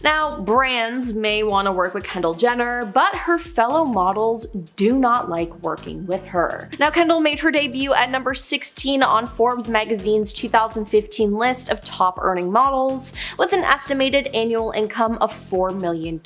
Now, brands may want to work with Kendall Jenner, but her fellow models do not like working with her. Now, Kendall made her debut at number 16 on Forbes magazine's 2015 list of top earning models, with an estimated annual income of $4 million.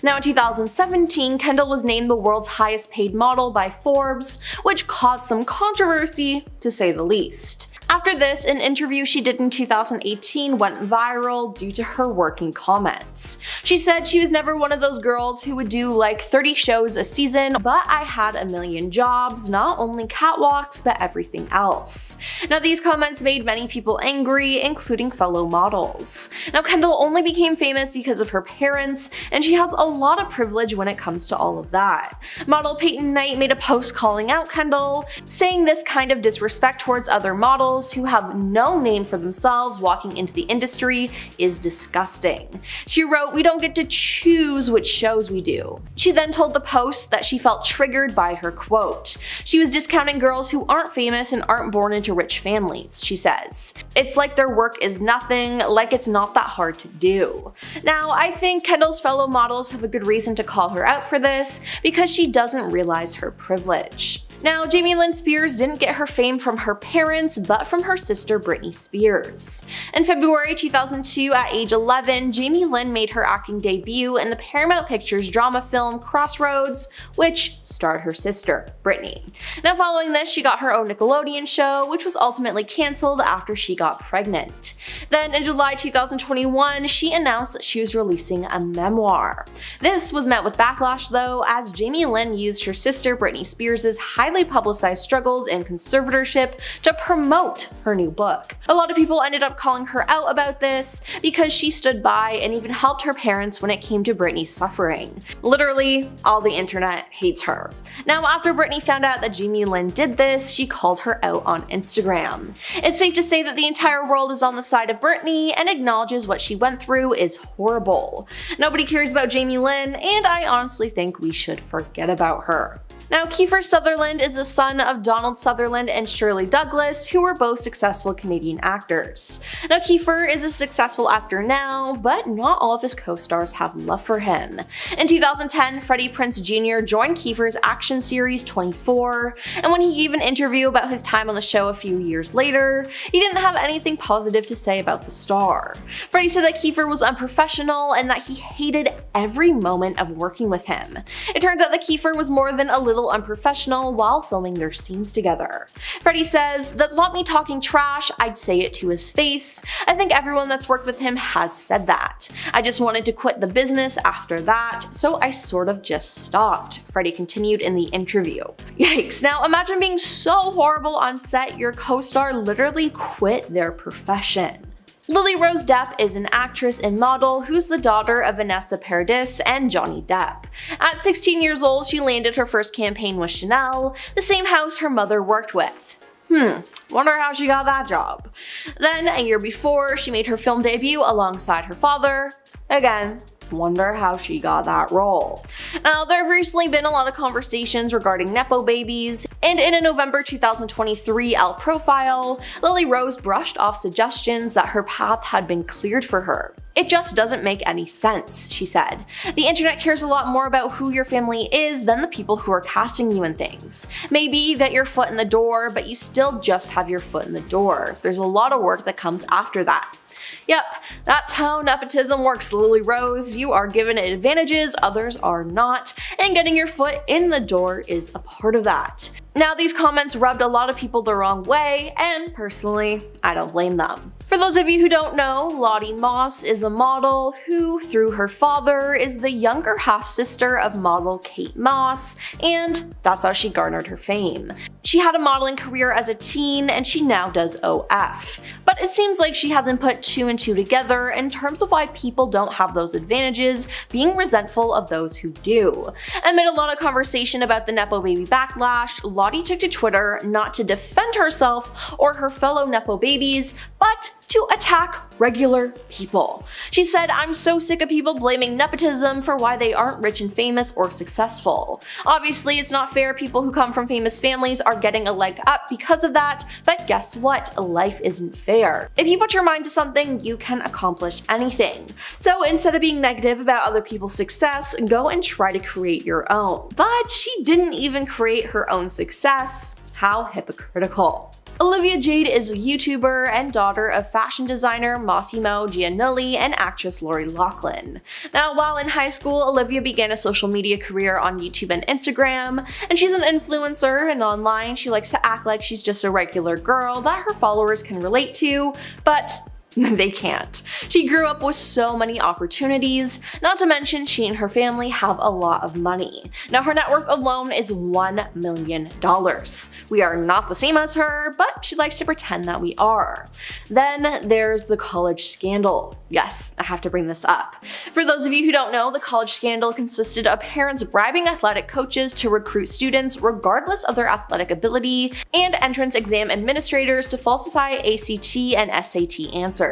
Now, in 2017, Kendall was named the world's highest paid model by Forbes, which caused some controversy, to say the least. After this, an interview she did in 2018 went viral due to her working comments. She said she was never one of those girls who would do like 30 shows a season, but I had a million jobs, not only catwalks, but everything else. Now, these comments made many people angry, including fellow models. Now, Kendall only became famous because of her parents, and she has a lot of privilege when it comes to all of that. Model Peyton Knight made a post calling out Kendall, saying this kind of disrespect towards other models who have no name for themselves walking into the industry is disgusting. She wrote, "We don't get to choose which shows we do." She then told the Post that she felt triggered by her quote. She was discounting girls who aren't famous and aren't born into rich families, she says. It's like their work is nothing, like it's not that hard to do. Now, I think Kendall's fellow models have a good reason to call her out for this, because she doesn't realize her privilege. Now, Jamie Lynn Spears didn't get her fame from her parents, but from her sister Britney Spears. In February 2002, at age 11, Jamie Lynn made her acting debut in the Paramount Pictures drama film Crossroads, which starred her sister, Britney. Now, following this, she got her own Nickelodeon show, which was ultimately cancelled after she got pregnant. Then, in July 2021, she announced that she was releasing a memoir. This was met with backlash, though, as Jamie Lynn used her sister Britney Spears' highly publicized struggles in conservatorship to promote her new book. A lot of people ended up calling her out about this because she stood by and even helped her parents when it came to Britney's suffering. Literally, all the internet hates her. Now, after Britney found out that Jamie Lynn did this, she called her out on Instagram. It's safe to say that the entire world is on the side of Britney and acknowledges what she went through is horrible. Nobody cares about Jamie Lynn, and I honestly think we should forget about her. Now, Kiefer Sutherland is the son of Donald Sutherland and Shirley Douglas, who were both successful Canadian actors. Now, Kiefer is a successful actor now, but not all of his co-stars have love for him. In 2010, Freddie Prinze Jr. joined Kiefer's action series 24, and when he gave an interview about his time on the show a few years later, he didn't have anything positive to say about the star. Freddie said that Kiefer was unprofessional and that he hated every moment of working with him. It turns out that Kiefer was more than a little unprofessional while filming their scenes together. Freddie says, "That's not me talking trash, I'd say it to his face. I think everyone that's worked with him has said that. I just wanted to quit the business after that, so I sort of just stopped," Freddie continued in the interview. Yikes. Now, imagine being so horrible on set your co-star literally quit their profession. Lily Rose Depp is an actress and model who's the daughter of Vanessa Paradis and Johnny Depp. At 16 years old, she landed her first campaign with Chanel, the same house her mother worked with. Wonder how she got that job. Then, a year before, she made her film debut alongside her father. Again, wonder how she got that role. Now, there have recently been a lot of conversations regarding Nepo babies, and in a November 2023 Elle profile, Lily Rose brushed off suggestions that her path had been cleared for her. "It just doesn't make any sense," she said. "The internet cares a lot more about who your family is than the people who are casting you in things. Maybe you get your foot in the door, but you still just have your foot in the door. There's a lot of work that comes after that." Yep, that's how nepotism works, Lily Rose. You are given advantages, others are not, and getting your foot in the door is a part of that. Now, these comments rubbed a lot of people the wrong way, and personally, I don't blame them. For those of you who don't know, Lottie Moss is a model who, through her father, is the younger half-sister of model Kate Moss, and that's how she garnered her fame. She had a modeling career as a teen, and she now does OF. But it seems like she hasn't put two and two together in terms of why people don't have those advantages, being resentful of those who do. Amid a lot of conversation about the Nepo baby backlash, Lottie took to Twitter not to defend herself or her fellow Nepo babies, but to attack regular people. She said, "I'm so sick of people blaming nepotism for why they aren't rich and famous or successful. Obviously, it's not fair people who come from famous families are getting a leg up because of that, but guess what? Life isn't fair. If you put your mind to something, you can accomplish anything. So instead of being negative about other people's success, go and try to create your own." But she didn't even create her own success. How hypocritical. Olivia Jade is a YouTuber and daughter of fashion designer Massimo Giannulli and actress Lori Loughlin. Now, while in high school, Olivia began a social media career on YouTube and Instagram, and she's an influencer, and online she likes to act like she's just a regular girl that her followers can relate to, but they can't. She grew up with so many opportunities, not to mention she and her family have a lot of money. Now her net worth alone is $1 million. We are not the same as her, but she likes to pretend that we are. Then there's the college scandal. Yes, I have to bring this up. For those of you who don't know, the college scandal consisted of parents bribing athletic coaches to recruit students regardless of their athletic ability, and entrance exam administrators to falsify ACT and SAT answers.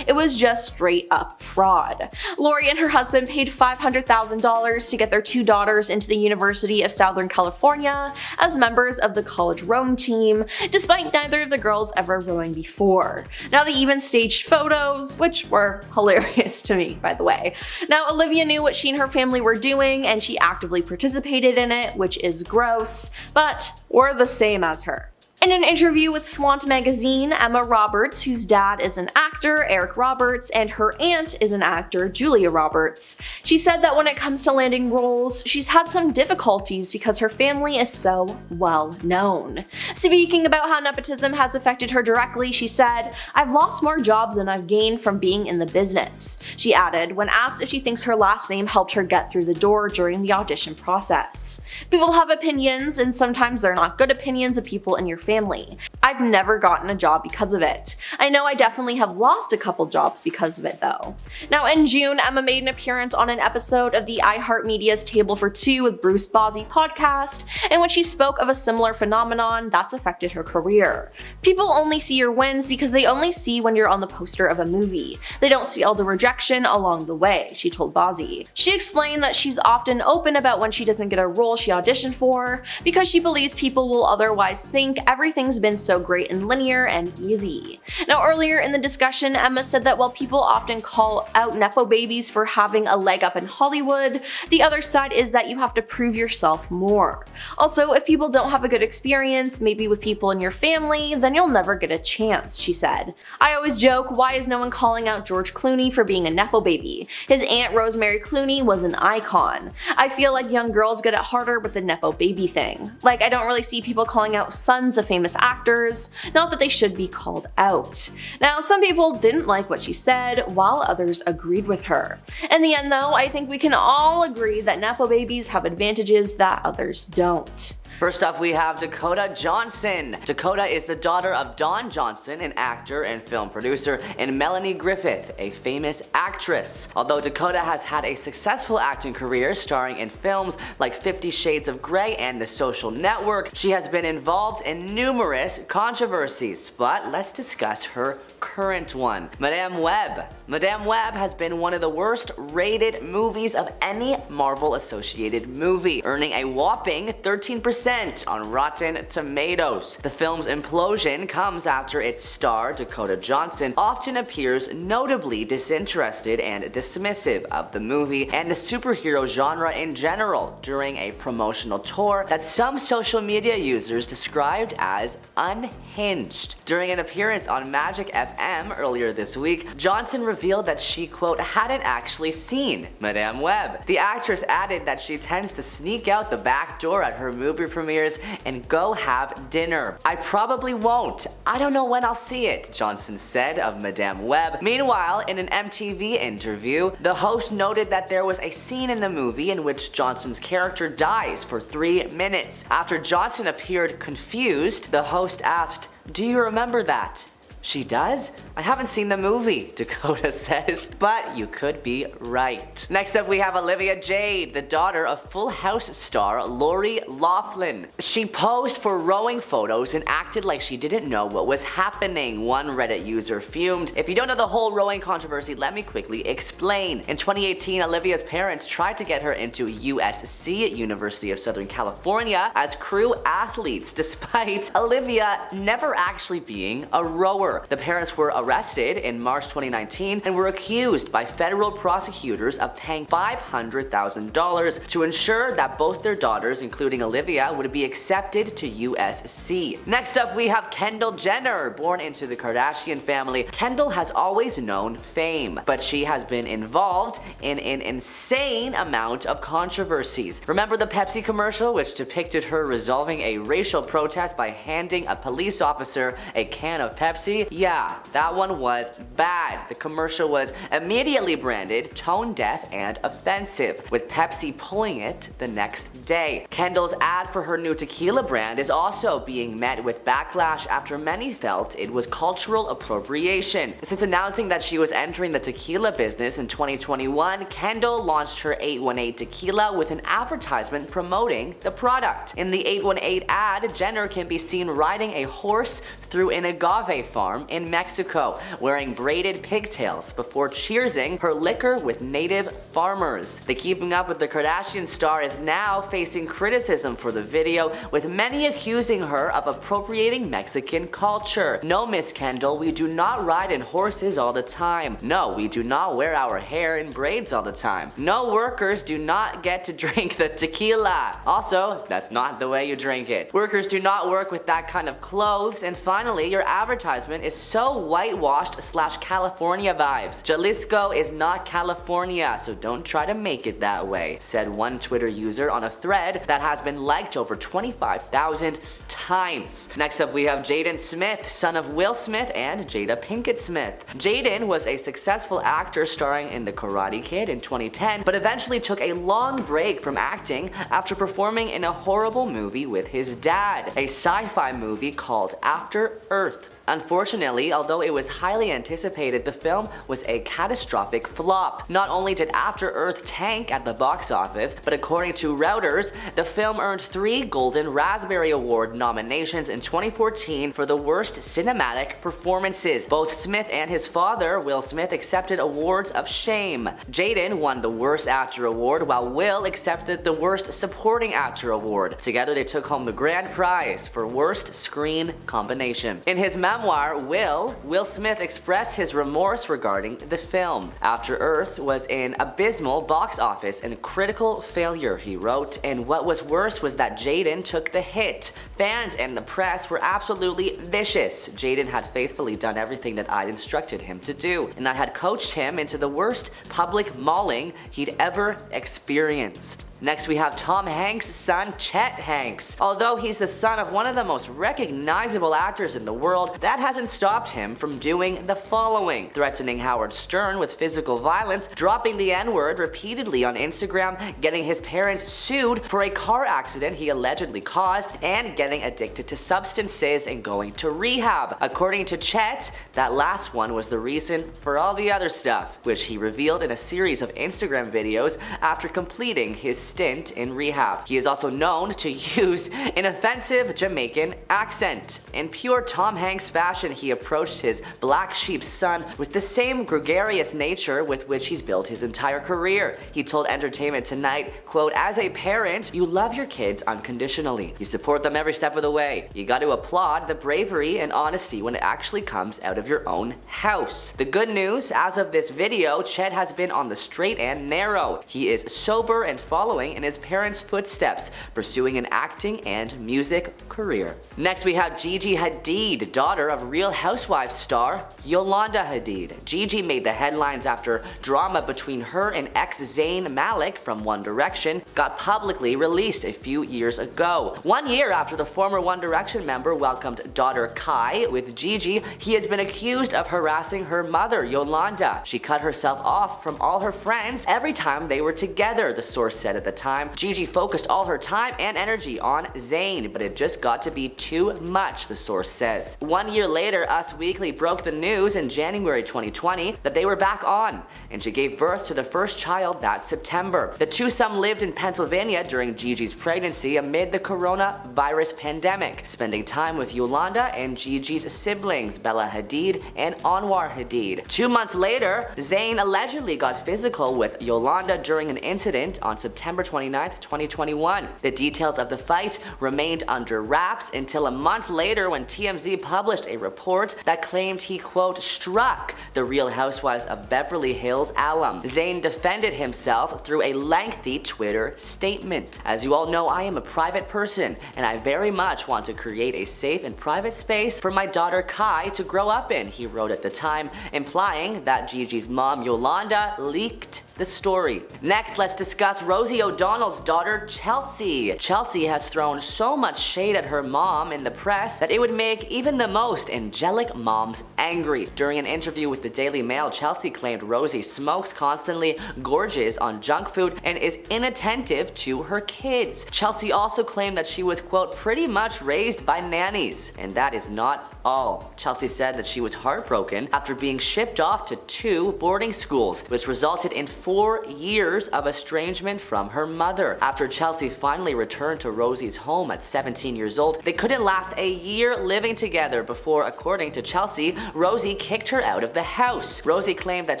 It was just straight up fraud. Lori and her husband paid $500,000 to get their two daughters into the University of Southern California as members of the college rowing team, despite neither of the girls ever rowing before. Now they even staged photos, which were hilarious to me, by the way. Now Olivia knew what she and her family were doing, and she actively participated in it, which is gross, but we're the same as her. In an interview with Flaunt magazine, Emma Roberts, whose dad is an actor, Eric Roberts, and her aunt is an actor, Julia Roberts, she said that when it comes to landing roles, she's had some difficulties because her family is so well known. Speaking about how nepotism has affected her directly, she said, "I've lost more jobs than I've gained from being in the business." She added, when asked if she thinks her last name helped her get through the door during the audition process. "People have opinions, and sometimes they're not good opinions of people in your family. I've never gotten a job because of it. I know I definitely have lost a couple jobs because of it though." Now in June, Emma made an appearance on an episode of the iHeartMedia's Table for Two with Bruce Bozzi podcast, in which she spoke of a similar phenomenon that's affected her career. "People only see your wins because they only see when you're on the poster of a movie. They don't see all the rejection along the way," she told Bozzi. She explained that she's often open about when she doesn't get a role she auditioned for because she believes people will otherwise think everything's been so great and linear and easy. Now earlier in the discussion, Emma said that while people often call out Nepo babies for having a leg up in Hollywood, the other side is that you have to prove yourself more. Also, if people don't have a good experience, maybe with people in your family, then you'll never get a chance, she said. "I always joke, why is no one calling out George Clooney for being a Nepo baby? His aunt Rosemary Clooney was an icon. I feel like young girls get it harder with the Nepo baby thing. Like, I don't really see people calling out sons of famous actors, not that they should be called out." Now, some people didn't like what she said, while others agreed with her. In the end though, I think we can all agree that Nepo babies have advantages that others don't. First up, we have Dakota Johnson. Dakota is the daughter of Don Johnson, an actor and film producer, and Melanie Griffith, a famous actress. Although Dakota has had a successful acting career starring in films like 50 Shades of Grey and The Social Network, she has been involved in numerous controversies. But let's discuss her current one, Madame Web. Madame Web has been one of the worst rated movies of any Marvel associated movie, earning a whopping 13% on Rotten Tomatoes. The film's implosion comes after its star, Dakota Johnson, often appears notably disinterested and dismissive of the movie and the superhero genre in general during a promotional tour that some social media users described as unhinged. During an appearance on Magic FM earlier this week, Johnson revealed that she, quote, hadn't actually seen Madame Web. The actress added that she tends to sneak out the back door at her movie premieres and go have dinner. "I probably won't. I don't know when I'll see it," Johnson said of Madame Web. Meanwhile, in an MTV interview, the host noted that there was a scene in the movie in which Johnson's character dies for 3 minutes. After Johnson appeared confused, the host asked, "Do you remember that?" She does? I haven't seen the movie, Dakota says, but you could be right. Next up we have Olivia Jade, the daughter of Full House star Lori Loughlin. She posed for rowing photos and acted like she didn't know what was happening. One Reddit user fumed. If you don't know the whole rowing controversy, let me quickly explain. In 2018, Olivia's parents tried to get her into USC, University of Southern California, as crew athletes, despite Olivia never actually being a rower. The parents were arrested in March 2019 and were accused by federal prosecutors of paying $500,000 to ensure that both their daughters, including Olivia, would be accepted to USC. Next up, we have Kendall Jenner. Born into the Kardashian family, Kendall has always known fame, but she has been involved in an insane amount of controversies. Remember the Pepsi commercial which depicted her resolving a racial protest by handing a police officer a can of Pepsi? Yeah, that one was bad. The commercial was immediately branded tone deaf and offensive, with Pepsi pulling it the next day. Kendall's ad for her new tequila brand is also being met with backlash after many felt it was cultural appropriation. Since announcing that she was entering the tequila business in 2021, Kendall launched her 818 tequila with an advertisement promoting the product. In the 818 ad, Jenner can be seen riding a horse through an agave farm in Mexico, wearing braided pigtails before cheersing her liquor with native farmers. The Keeping Up with the Kardashian star is now facing criticism for the video, with many accusing her of appropriating Mexican culture. No, Miss Kendall, we do not ride in horses all the time. No, we do not wear our hair in braids all the time. No, workers do not get to drink the tequila. Also, that's not the way you drink it. Workers do not work with that kind of clothes. And finally, your advertisement is so whitewashed / California vibes. Jalisco is not California, so don't try to make it that way, said one Twitter user on a thread that has been liked over 25,000 times. Next up, we have Jaden Smith, son of Will Smith and Jada Pinkett Smith. Jaden was a successful actor starring in The Karate Kid in 2010, but eventually took a long break from acting after performing in a horrible movie with his dad, a sci-fi movie called After Earth. Unfortunately, although it was highly anticipated, the film was a catastrophic flop. Not only did After Earth tank at the box office, but according to Reuters, the film earned 3 Golden Raspberry Award nominations in 2014 for the worst cinematic performances. Both Smith and his father, Will Smith, accepted awards of shame. Jaden won the Worst Actor Award, while Will accepted the Worst Supporting Actor Award. Together, they took home the grand prize for Worst Screen Combination. In his memoir, Will Smith expressed his remorse regarding the film. After Earth was an abysmal box office and critical failure, he wrote, and what was worse was that Jaden took the hit. Fans and the press were absolutely vicious. Jaden had faithfully done everything that I'd instructed him to do, and I had coached him into the worst public mauling he'd ever experienced. Next, we have Tom Hanks' son, Chet Hanks. Although he's the son of one of the most recognizable actors in the world, that hasn't stopped him from doing the following: threatening Howard Stern with physical violence, dropping the N-word repeatedly on Instagram, getting his parents sued for a car accident he allegedly caused, and getting addicted to substances and going to rehab. According to Chet, that last one was the reason for all the other stuff, which he revealed in a series of Instagram videos after completing his stint in rehab. He is also known to use an offensive Jamaican accent. In pure Tom Hanks fashion, he approached his black sheep son with the same gregarious nature with which he's built his entire career. He told Entertainment Tonight, quote, "As a parent, you love your kids unconditionally. You support them every step of the way. You got to applaud the bravery and honesty when it actually comes out of your own house." The good news, as of this video, Chet has been on the straight and narrow. He is sober and following in his parents' footsteps, pursuing an acting and music career. Next, we have Gigi Hadid, daughter of Real Housewives star Yolanda Hadid. Gigi made the headlines after drama between her and ex Zayn Malik from One Direction got publicly released a few years ago. 1 year after the former One Direction member welcomed daughter Kai with Gigi, he has been accused of harassing her mother, Yolanda. She cut herself off from all her friends every time they were together, the source said at the the time, Gigi focused all her time and energy on Zayn, but it just got to be too much, the source says. 1 year later, Us Weekly broke the news in January 2020 that they were back on, and she gave birth to the first child that September. The twosome lived in Pennsylvania during Gigi's pregnancy amid the coronavirus pandemic, spending time with Yolanda and Gigi's siblings, Bella Hadid and Anwar Hadid. 2 months later, Zayn allegedly got physical with Yolanda during an incident on September 29, 2021. The details of the fight remained under wraps until a month later when TMZ published a report that claimed he, quote, struck the Real Housewives of Beverly Hills alum. Zayn defended himself through a lengthy Twitter statement. As you all know, I am a private person, and I very much want to create a safe and private space for my daughter Kai to grow up in, he wrote at the time, implying that Gigi's mom Yolanda leaked the story. Next, let's discuss Rosie O'Donnell's daughter, Chelsea. Chelsea has thrown so much shade at her mom in the press that it would make even the most angelic moms angry. During an interview with the Daily Mail, Chelsea claimed Rosie smokes constantly, gorges on junk food, and is inattentive to her kids. Chelsea also claimed that she was, quote, pretty much raised by nannies. And that is not all. Chelsea said that she was heartbroken after being shipped off to 2 boarding schools, which resulted in 4 years of estrangement from her mother. After Chelsea finally returned to Rosie's home at 17 years old, they couldn't last a year living together before, according to Chelsea, Rosie kicked her out of the house. Rosie claimed that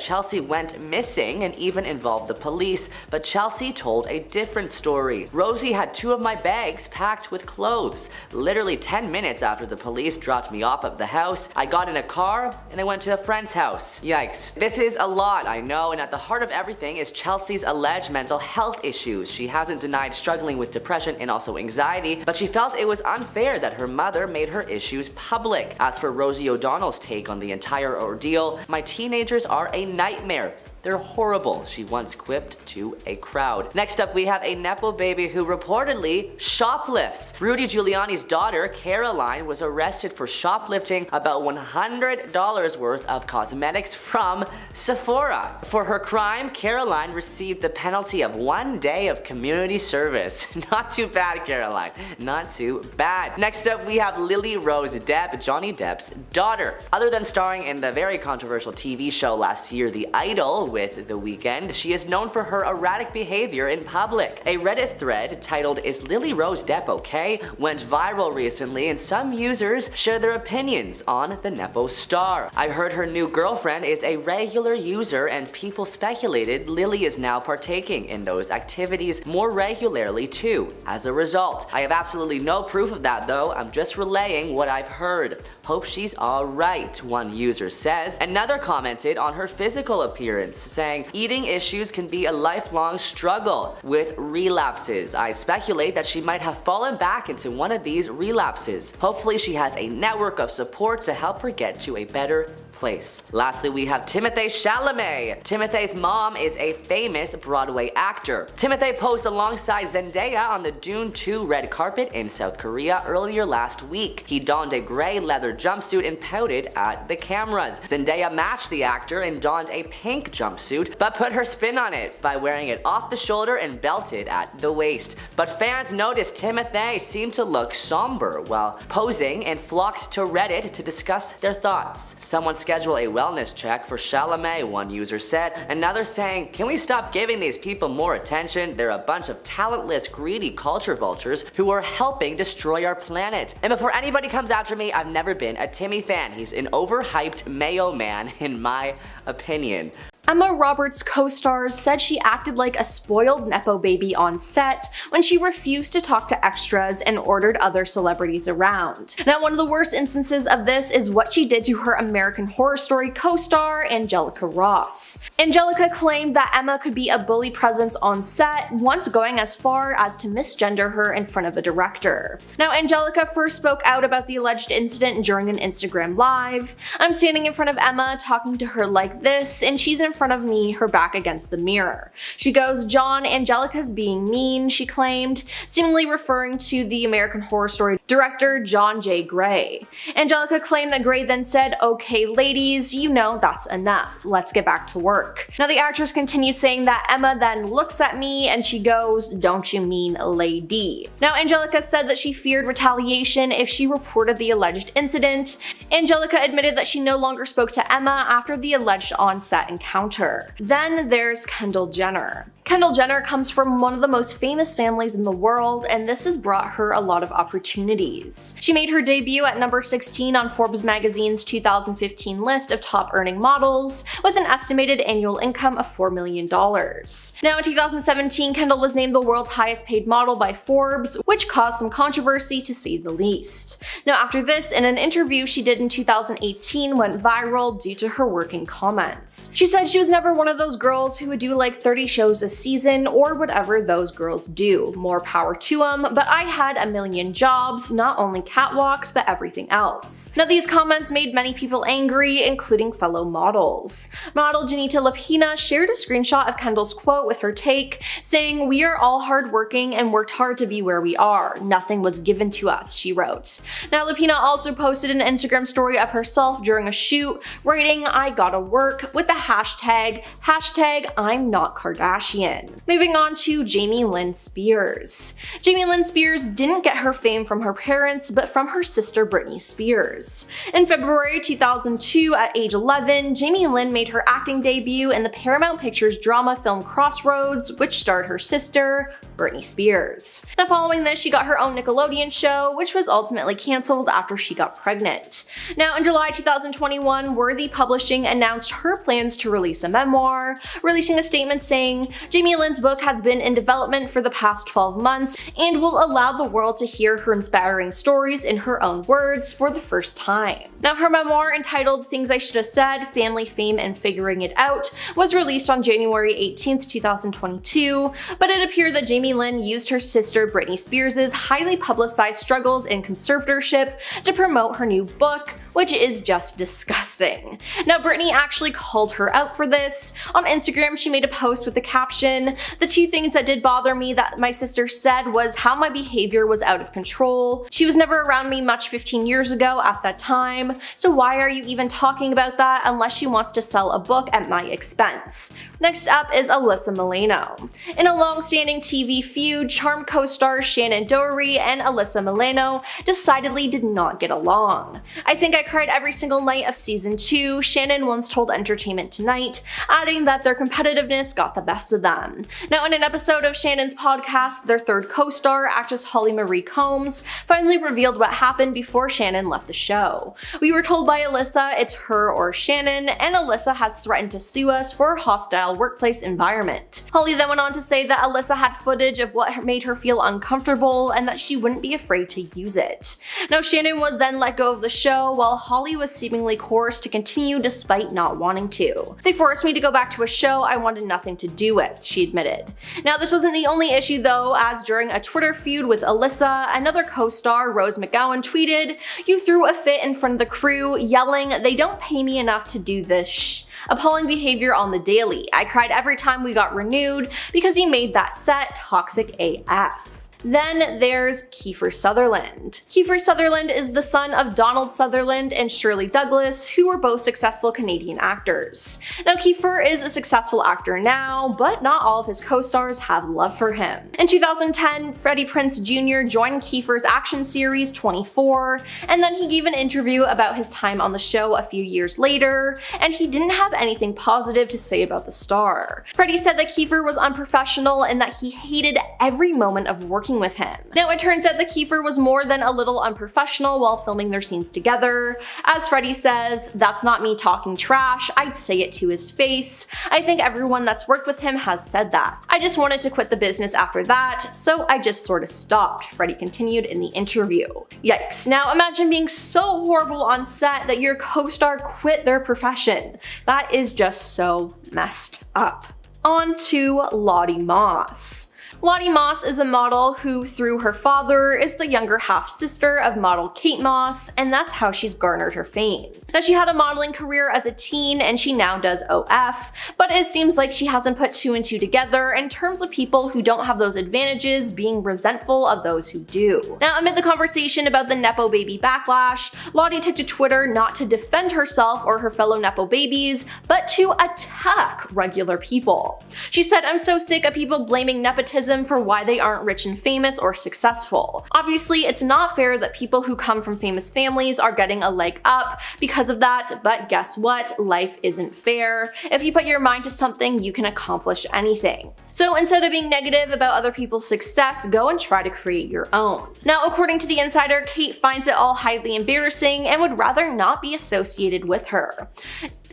Chelsea went missing and even involved the police, but Chelsea told a different story. Rosie had 2 of my bags packed with clothes. Literally 10 minutes after the police dropped me off at the house, I got in a car and I went to a friend's house. Yikes. This is a lot, I know, and at the heart of everything is Chelsea's alleged mental health issues. She hasn't denied struggling with depression and also anxiety, but she felt it was unfair that her mother made her issues public. As for Rosie O'Donnell's take on the entire ordeal, my teenagers are a nightmare. They're horrible, she once quipped to a crowd. Next up, we have a Nepo baby who reportedly shoplifts. Rudy Giuliani's daughter, Caroline, was arrested for shoplifting about $100 worth of cosmetics from Sephora. For her crime, Caroline received the penalty of 1 day of community service. Not too bad, Caroline. Not too bad. Next up, we have Lily Rose Depp, Johnny Depp's daughter. Other than starring in the very controversial TV show last year, The Idol, with The Weeknd, she is known for her erratic behavior in public. A Reddit thread titled "Is Lily Rose Depp okay?" went viral recently, and some users share their opinions on the Nepo star. I heard her new girlfriend is a regular user, and people speculated Lily is now partaking in those activities more regularly too. As a result, I have absolutely no proof of that though, I'm just relaying what I've heard. Hope she's alright, one user says. Another commented on her physical appearance, saying, eating issues can be a lifelong struggle with relapses. I speculate that she might have fallen back into one of these relapses. Hopefully she has a network of support to help her get to a better place. Lastly, we have Timothée Chalamet. Timothée's mom is a famous Broadway actor. Timothée posed alongside Zendaya on the Dune 2 red carpet in South Korea earlier last week. He donned a gray leather jumpsuit and pouted at the cameras. Zendaya matched the actor and donned a pink jumpsuit, but put her spin on it by wearing it off the shoulder and belted at the waist. But fans noticed Timothée seemed to look somber while posing and flocked to Reddit to discuss their thoughts. Someone scheduled a wellness check for Chalamet, one user said, another saying, can we stop giving these people more attention? They're a bunch of talentless, greedy culture vultures who are helping destroy our planet. And before anybody comes after me, I've never been a Timmy fan. He's an overhyped mayo man in my opinion. Emma Roberts' co-stars said she acted like a spoiled Nepo baby on set when she refused to talk to extras and ordered other celebrities around. Now, one of the worst instances of this is what she did to her American Horror Story co-star, Angelica Ross. Angelica claimed that Emma could be a bully presence on set, once going as far as to misgender her in front of a director. Now, Angelica first spoke out about the alleged incident during an Instagram live. I'm standing in front of Emma talking to her like this, and she's in front of me, her back against the mirror. She goes, John, Angelica's being mean, she claimed, seemingly referring to the American Horror Story director John J. Gray. Angelica claimed that Gray then said, "Okay ladies, you know that's enough, let's get back to work." Now the actress continues saying that Emma then looks at me and she goes, "Don't you mean lady?" Now Angelica said that she feared retaliation if she reported the alleged incident. Angelica admitted that she no longer spoke to Emma after the alleged on-set encounter. Then there's Kendall Jenner. Kendall Jenner comes from one of the most famous families in the world, and this has brought her a lot of opportunities. She made her debut at number 16 on Forbes magazine's 2015 list of top earning models, with an estimated annual income of $4 million. Now in 2017, Kendall was named the world's highest paid model by Forbes, which caused some controversy to say the least. Now after this, in an interview she did in 2018 went viral due to her working comments. She said she was never one of those girls who would do like 30 shows a season or whatever those girls do. More power to them, but I had a million jobs, not only catwalks, but everything else. Now these comments made many people angry, including fellow models. Model Janita Lapina shared a screenshot of Kendall's quote with her take, saying, "We are all hardworking and worked hard to be where we are. Nothing was given to us," she wrote. Now Lapina also posted an Instagram story of herself during a shoot, writing, "I gotta work," with the hashtag I'm not Kardashian. Moving on to Jamie Lynn Spears. Jamie Lynn Spears didn't get her fame from her parents, but from her sister Britney Spears. In February 2002, at age 11, Jamie Lynn made her acting debut in the Paramount Pictures drama film Crossroads, which starred her sister, Britney Spears. Now following this, she got her own Nickelodeon show, which was ultimately cancelled after she got pregnant. Now in July 2021, Worthy Publishing announced her plans to release a memoir, releasing a statement saying, "Jamie Lynn's book has been in development for the past 12 months and will allow the world to hear her inspiring stories in her own words for the first time." Now her memoir, entitled Things I Should Have Said, Family, Fame, and Figuring It Out, was released on January 18th, 2022, but it appeared that Jamie Lynn used her sister Britney Spears' highly publicized struggles in conservatorship to promote her new book, which is just disgusting. Now Britney actually called her out for this. On Instagram, she made a post with the caption, "The two things that did bother me that my sister said was how my behavior was out of control. She was never around me much 15 years ago at that time, so why are you even talking about that unless she wants to sell a book at my expense?" Next up is Alyssa Milano. In a long-standing TV feud, Charmed co-stars Shannon Doherty and Alyssa Milano decidedly did not get along. "I think I cried every single night of season 2, Shannon once told Entertainment Tonight, adding that their competitiveness got the best of them. Now in an episode of Shannon's podcast, their third co-star, actress Holly Marie Combs, finally revealed what happened before Shannon left the show. "We were told by Alyssa it's her or Shannon, and Alyssa has threatened to sue us for a hostile workplace environment." Holly then went on to say that Alyssa had footage of what made her feel uncomfortable and that she wouldn't be afraid to use it. Now Shannon was then let go of the show, while Holly was seemingly coerced to continue despite not wanting to. "They forced me to go back to a show I wanted nothing to do with," she admitted. Now this wasn't the only issue though, as during a Twitter feud with Alyssa, another co-star, Rose McGowan, tweeted, "You threw a fit in front of the crew, yelling, 'They don't pay me enough to do this appalling behavior on the daily. I cried every time we got renewed because you made that set toxic AF.'" Then there's Kiefer Sutherland. Kiefer Sutherland is the son of Donald Sutherland and Shirley Douglas, who were both successful Canadian actors. Now Kiefer is a successful actor now, but not all of his co-stars have love for him. In 2010, Freddie Prinze Jr. joined Kiefer's action series 24, and then he gave an interview about his time on the show a few years later, and he didn't have anything positive to say about the star. Freddie said that Kiefer was unprofessional and that he hated every moment of working with him. Now it turns out that Kiefer was more than a little unprofessional while filming their scenes together. As Freddie says, "That's not me talking trash, I'd say it to his face. I think everyone that's worked with him has said that. I just wanted to quit the business after that, so I just sort of stopped," Freddie continued in the interview. Yikes. Now imagine being so horrible on set that your co-star quit their profession. That is just so messed up. On to Lottie Moss. Lottie Moss is a model who, through her father, is the younger half-sister of model Kate Moss, and that's how she's garnered her fame. Now, she had a modeling career as a teen, and she now does OF, but it seems like she hasn't put two and two together in terms of people who don't have those advantages being resentful of those who do. Now, amid the conversation about the Nepo baby backlash, Lottie took to Twitter not to defend herself or her fellow Nepo babies, but to attack regular people. She said, "I'm so sick of people blaming nepotism for why they aren't rich and famous or successful. Obviously, it's not fair that people who come from famous families are getting a leg up because of that, but guess what? Life isn't fair. If you put your mind to something, you can accomplish anything. So instead of being negative about other people's success, go and try to create your own." Now, according to The Insider, Kate finds it all highly embarrassing and would rather not be associated with her.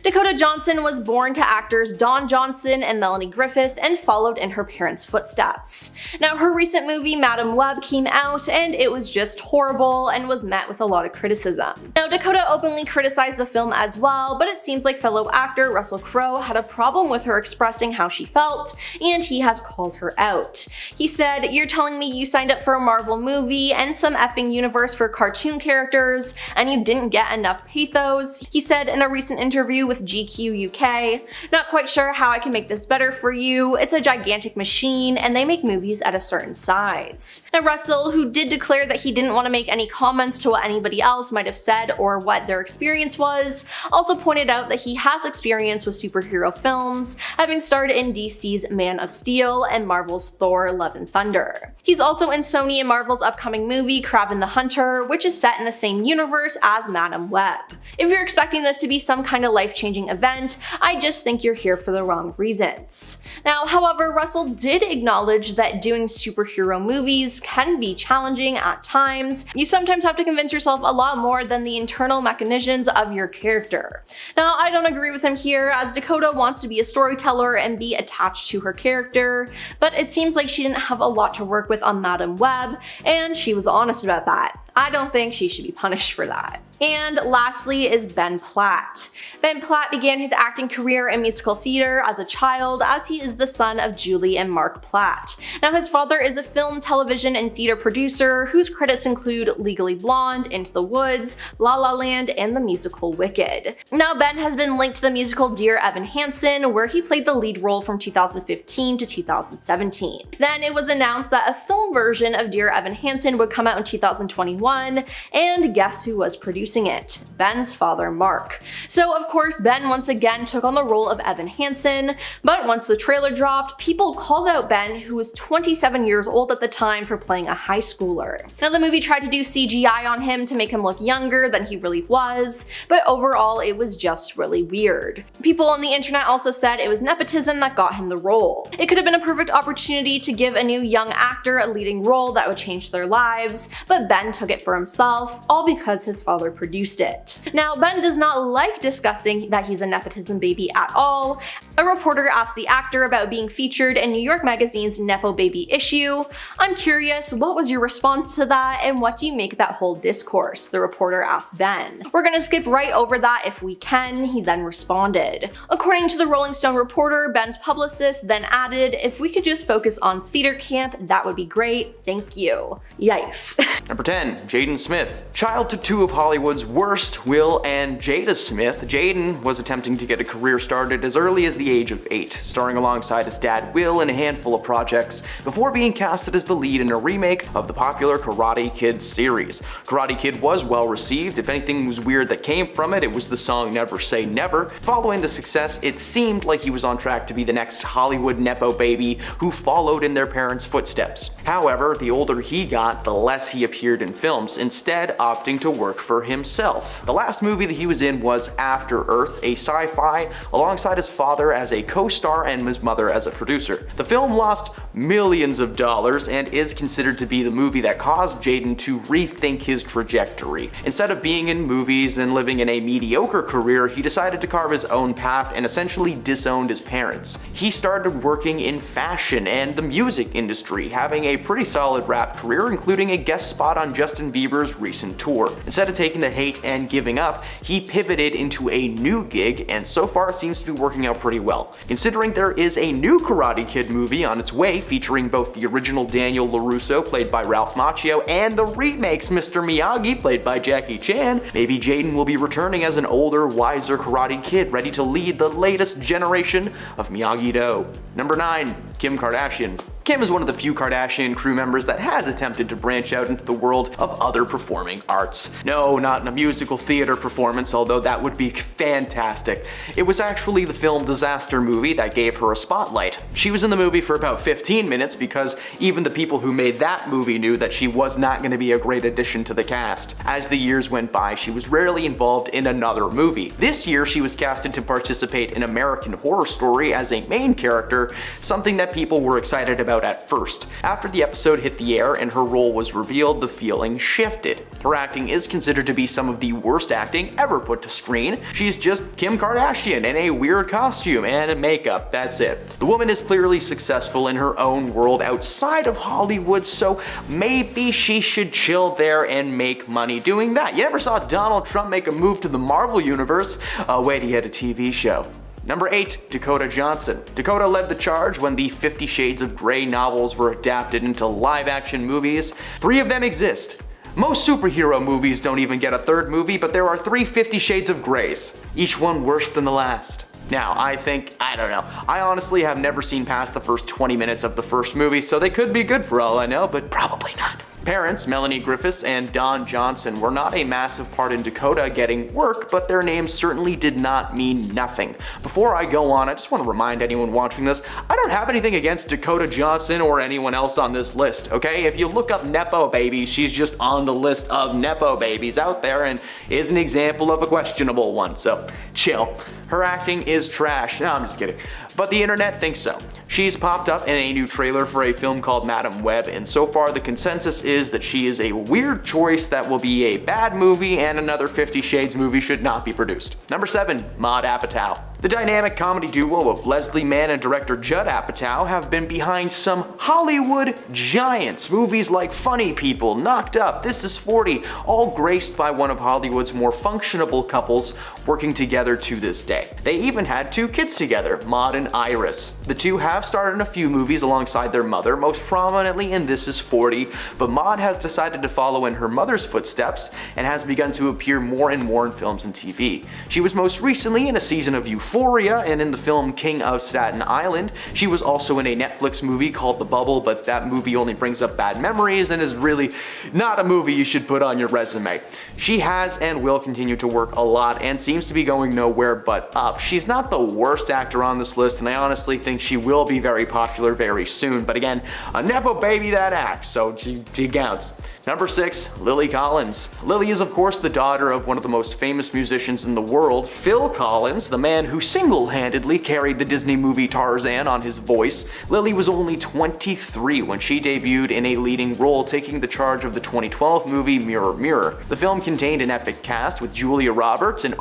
Dakota Johnson was born to actors Don Johnson and Melanie Griffith and followed in her parents' footsteps. Now, her recent movie Madam Web came out and it was just horrible and was met with a lot of criticism. Now, Dakota openly criticized the film as well, but it seems like fellow actor Russell Crowe had a problem with her expressing how she felt, and he has called her out. He said, "You're telling me you signed up for a Marvel movie and some effing universe for cartoon characters, and you didn't get enough pathos," he said in a recent interview with GQ UK. "Not quite sure how I can make this better for you. It's a gigantic machine and they make movies at a certain size." Now, Russell, who did declare that he didn't want to make any comments to what anybody else might have said or what their experience was, also pointed out that he has experience with superhero films, having starred in DC's Man of Steel and Marvel's Thor: Love and Thunder. He's also in Sony and Marvel's upcoming movie Kraven the Hunter, which is set in the same universe as Madam Web. If you're expecting this to be some kind of life-changing event, I just think you're here for the wrong reasons. Now, however, Russell did acknowledge that doing superhero movies can be challenging at times. You sometimes have to convince yourself a lot more than the internal mechanisms of your character. Now, I don't agree with him here, as Dakota wants to be a storyteller and be attached to her character, but it seems like she didn't have a lot to work with on Madam Web, and she was honest about that. I don't think she should be punished for that. And lastly is Ben Platt. Ben Platt began his acting career in musical theater as a child, as he is the son of Julie and Mark Platt. Now, his father is a film, television, and theater producer whose credits include Legally Blonde, Into the Woods, La La Land, and the musical Wicked. Now, Ben has been linked to the musical Dear Evan Hansen, where he played the lead role from 2015 to 2017. Then it was announced that a film version of Dear Evan Hansen would come out in 2021, and guess who was producing it? Ben's father, Mark. So of course, Ben once again took on the role of Evan Hansen, but once the trailer dropped, people called out Ben, who was 27 years old at the time, for playing a high schooler. Now, the movie tried to do CGI on him to make him look younger than he really was, but overall it was just really weird. People on the internet also said it was nepotism that got him the role. It could have been a perfect opportunity to give a new young actor a leading role that would change their lives, but Ben took it for himself, all because his father produced it. Now, Ben does not like discussing that he's a nepotism baby at all. A reporter asked the actor about being featured in New York Magazine's Nepo Baby issue. "I'm curious, what was your response to that, and what do you make of that whole discourse?" the reporter asked Ben. "We're gonna skip right over that if we can," he then responded. According to the Rolling Stone reporter, Ben's publicist then added, "If we could just focus on theater camp, that would be great, thank you." Yikes. Number 10, Jaden Smith. Child to two of Hollywood's worst, Will and Jada Smith, Jaden was attempting to get a career started as early as the age of 8, starring alongside his dad Will in a handful of projects before being casted as the lead in a remake of the popular Karate Kid series. Karate Kid was well received. If anything was weird that came from it, it was the song Never Say Never. Following the success, it seemed like he was on track to be the next Hollywood Nepo baby who followed in their parents' footsteps. However, the older he got, the less he appeared in films, instead opting to work for himself. The last movie that he was in was After Earth, a sci-fi, alongside his father as a co-star and his mother as a producer. The film lost millions of dollars and is considered to be the movie that caused Jaden to rethink his trajectory. Instead of being in movies and living in a mediocre career, he decided to carve his own path and essentially disowned his parents. He started working in fashion and the music industry, having a pretty solid rap career, including a guest spot on Justin Bieber's recent tour. Instead of taking the hate and giving up, he pivoted into a new gig, and so far it seems to be working out pretty well. Considering there is a new Karate Kid movie on its way featuring both the original Daniel LaRusso, played by Ralph Macchio, and the remakes Mr. Miyagi, played by Jackie Chan, maybe Jaden will be returning as an older, wiser Karate Kid ready to lead the latest generation of Miyagi-Do. Number 9. Kim Kardashian. Kim is one of the few Kardashian crew members that has attempted to branch out into the world of other performing arts. No, not in a musical theater performance, although that would be fantastic. It was actually the film Disaster movie that gave her a spotlight. She was in the movie for about 15 minutes because even the people who made that movie knew that she was not going to be a great addition to the cast. As the years went by, she was rarely involved in another movie. This year, she was casted to participate in American Horror Story as a main character, something that people were excited about at first. After the episode hit the air and her role was revealed, the feeling shifted. Her acting is considered to be some of the worst acting ever put to screen. She's just Kim Kardashian in a weird costume and makeup, that's it. The woman is clearly successful in her own world outside of Hollywood, so maybe she should chill there and make money doing that. You never saw Donald Trump make a move to the Marvel Universe. Oh wait, he had a TV show. Number 8. Dakota Johnson. Dakota led the charge when the 50 Shades of Grey novels were adapted into live-action movies. 3 of them exist. Most superhero movies don't even get a third movie, but there are 3 50 Shades of Greys, each one worse than the last. Now, I don't know. I honestly have never seen past the first 20 minutes of the first movie, so they could be good for all I know, but probably not. Parents, Melanie Griffiths and Don Johnson, were not a massive part in Dakota getting work, but their names certainly did not mean nothing. Before I go on, I just want to remind anyone watching this, I don't have anything against Dakota Johnson or anyone else on this list, okay? If you look up Nepo babies, she's just on the list of Nepo babies out there and is an example of a questionable one, so chill. Her acting is trash. No, I'm just kidding. But the internet thinks so. She's popped up in a new trailer for a film called Madam Web, and so far the consensus is that she is a weird choice that will be a bad movie and another 50 Shades movie should not be produced. Number 7. Maude Apatow. The dynamic comedy duo of Leslie Mann and director Judd Apatow have been behind some Hollywood giants, movies like Funny People, Knocked Up, This Is 40, all graced by one of Hollywood's more functionable couples working together to this day. They even had 2 kids together, Maude and Iris. The two have starred in a few movies alongside their mother, most prominently in This Is 40, but Maude has decided to follow in her mother's footsteps and has begun to appear more and more in films and TV. She was most recently in a season of Euphoria and in the film King of Staten Island. She was also in a Netflix movie called The Bubble, but that movie only brings up bad memories and is really not a movie you should put on your resume. She has and will continue to work a lot and seems to be going nowhere but up. She's not the worst actor on this list, and I honestly think she will be very popular very soon, but again, a Nepo baby that acts, so she counts. Number 6, Lily Collins. Lily is of course the daughter of one of the most famous musicians in the world, Phil Collins, the man who single-handedly carried the Disney movie Tarzan on his voice. Lily was only 23 when she debuted in a leading role, taking the charge of the 2012 movie Mirror Mirror. The film contained an epic cast with Julia Roberts and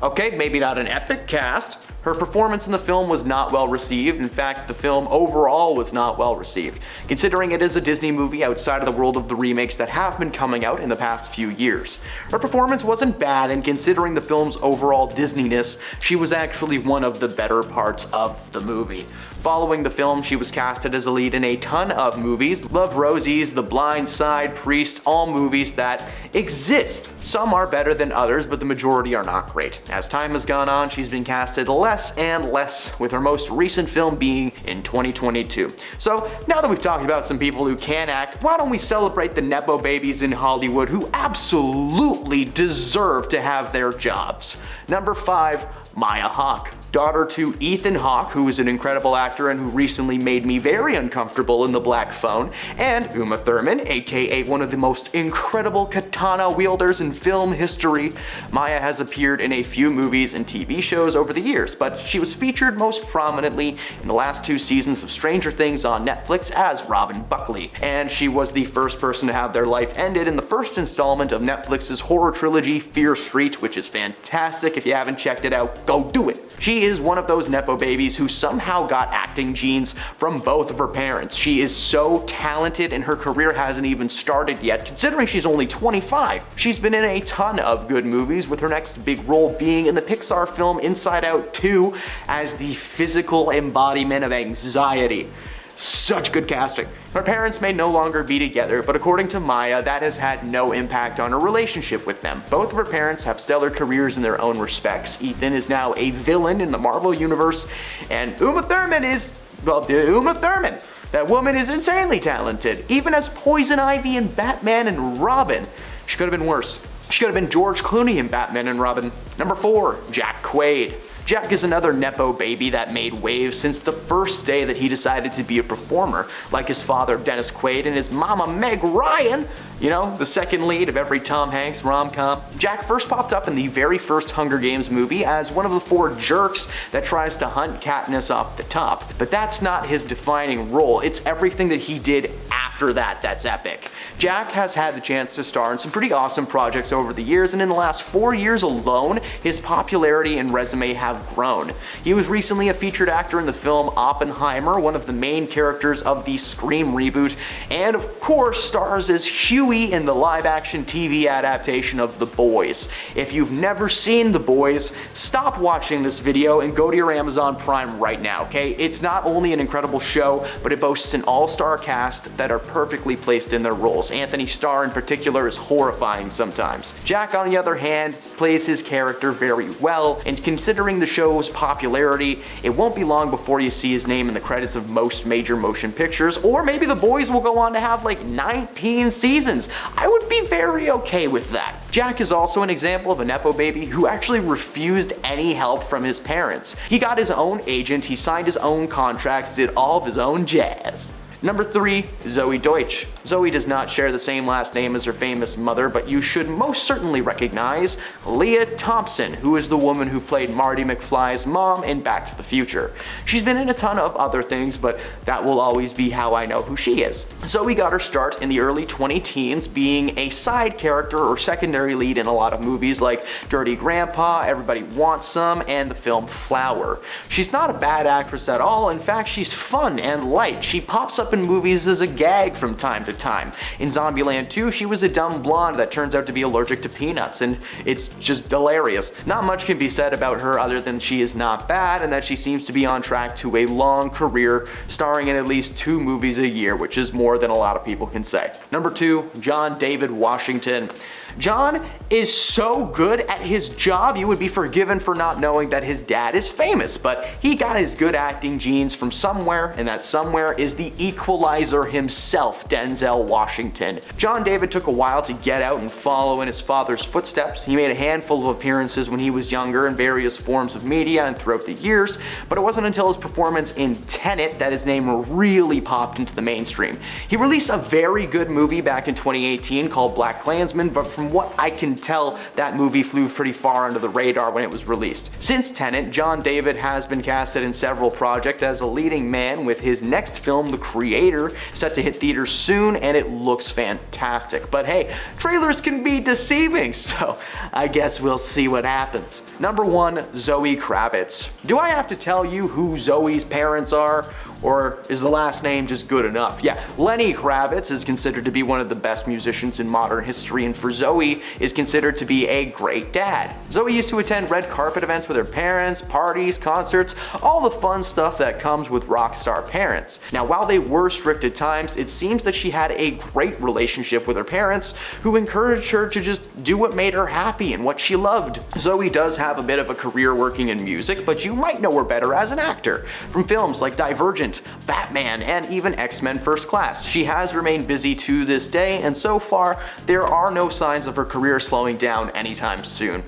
Okay, maybe not an epic cast. Her performance in the film was not well received. In fact, the film overall was not well received, considering it is a Disney movie outside of the world of the remakes that have been coming out in the past few years. Her performance wasn't bad, and considering the film's overall Disneyness, she was actually one of the better parts of the movie. Following the film, she was casted as a lead in a ton of movies: Love Rosie's, The Blind Side, Priest, all movies that exist. Some are better than others, but the majority are not great. As time has gone on, she's been casted less and less, with her most recent film being in 2022. So now that we've talked about some people who can act, why don't we celebrate the Nepo babies in Hollywood who absolutely deserve to have their jobs. Number 5, Maya Hawke. Daughter to Ethan Hawke, who is an incredible actor and who recently made me very uncomfortable in The Black Phone, and Uma Thurman, aka one of the most incredible katana wielders in film history. Maya has appeared in a few movies and TV shows over the years, but she was featured most prominently in the last 2 seasons of Stranger Things on Netflix as Robin Buckley, and she was the first person to have their life ended in the first installment of Netflix's horror trilogy Fear Street, which is fantastic. If you haven't checked it out, go do it. She is one of those Nepo babies who somehow got acting genes from both of her parents. She is so talented and her career hasn't even started yet, considering she's only 25. She's been in a ton of good movies, with her next big role being in the Pixar film Inside Out 2 as the physical embodiment of anxiety. Such good casting. Her parents may no longer be together, but according to Maya, that has had no impact on her relationship with them. Both of her parents have stellar careers in their own respects. Ethan is now a villain in the Marvel Universe, and Uma Thurman is, well, Uma Thurman. That woman is insanely talented, even as Poison Ivy in Batman and Robin. She could have been worse. She could have been George Clooney in Batman and Robin. Number 4, Jack Quaid. Jack is another Nepo baby that made waves since the first day that he decided to be a performer. Like his father Dennis Quaid and his mama Meg Ryan, you know, the second lead of every Tom Hanks rom-com. Jack first popped up in the very first Hunger Games movie as one of the 4 jerks that tries to hunt Katniss off the top. But that's not his defining role, it's everything that he did after that that's epic. Jack has had the chance to star in some pretty awesome projects over the years, and in the last 4 years alone, his popularity and resume have grown. He was recently a featured actor in the film Oppenheimer, one of the main characters of the Scream reboot, and of course stars as Huey in the live-action TV adaptation of The Boys. If you've never seen The Boys, stop watching this video and go to your Amazon Prime right now, okay? It's not only an incredible show, but it boasts an all-star cast that are perfectly placed in their roles. Anthony Starr in particular is horrifying sometimes. Jack, on the other hand, plays his character very well, and considering the show's popularity, it won't be long before you see his name in the credits of most major motion pictures, or maybe The Boys will go on to have like 19 seasons. I would be very okay with that. Jack is also an example of a Nepo baby who actually refused any help from his parents. He got his own agent, he signed his own contracts, did all of his own jazz. Number 3, Zoe Deutsch. Zoe does not share the same last name as her famous mother, but you should most certainly recognize Leah Thompson, who is the woman who played Marty McFly's mom in Back to the Future. She's been in a ton of other things, but that will always be how I know who she is. Zoe got her start in the early 20-teens being a side character or secondary lead in a lot of movies like Dirty Grandpa, Everybody Wants Some, and the film Flower. She's not a bad actress at all, in fact she's fun and light. She pops up in movies as a gag from time to time. In Zombieland 2, she was a dumb blonde that turns out to be allergic to peanuts, and it's just hilarious. Not much can be said about her other than she is not bad and that she seems to be on track to a long career, starring in at least 2 movies a year, which is more than a lot of people can say. Number 2, John David Washington. John is so good at his job, you would be forgiven for not knowing that his dad is famous, but he got his good acting genes from somewhere, and that somewhere is the equalizer himself, Denzel Washington. John David took a while to get out and follow in his father's footsteps. He made a handful of appearances when he was younger in various forms of media and throughout the years, but it wasn't until his performance in Tenet that his name really popped into the mainstream. He released a very good movie back in 2018 called BlacKkKlansman, but from what I can tell, that movie flew pretty far under the radar when it was released. Since Tenet, John David has been casted in several projects as a leading man, with his next film, The Creator, set to hit theaters soon, and it looks fantastic. But hey, trailers can be deceiving, so I guess we'll see what happens. Number 1, Zoe Kravitz. Do I have to tell you who Zoe's parents are? Or is the last name just good enough? Yeah, Lenny Kravitz is considered to be one of the best musicians in modern history, and for Zoe is considered to be a great dad. Zoe used to attend red carpet events with her parents, parties, concerts, all the fun stuff that comes with rock star parents. Now, while they were strict at times, it seems that she had a great relationship with her parents, who encouraged her to just do what made her happy and what she loved. Zoe does have a bit of a career working in music, but you might know her better as an actor, from films like Divergent, Batman, and even X-Men First Class. She has remained busy to this day, and so far, there are no signs of her career slowing down anytime soon.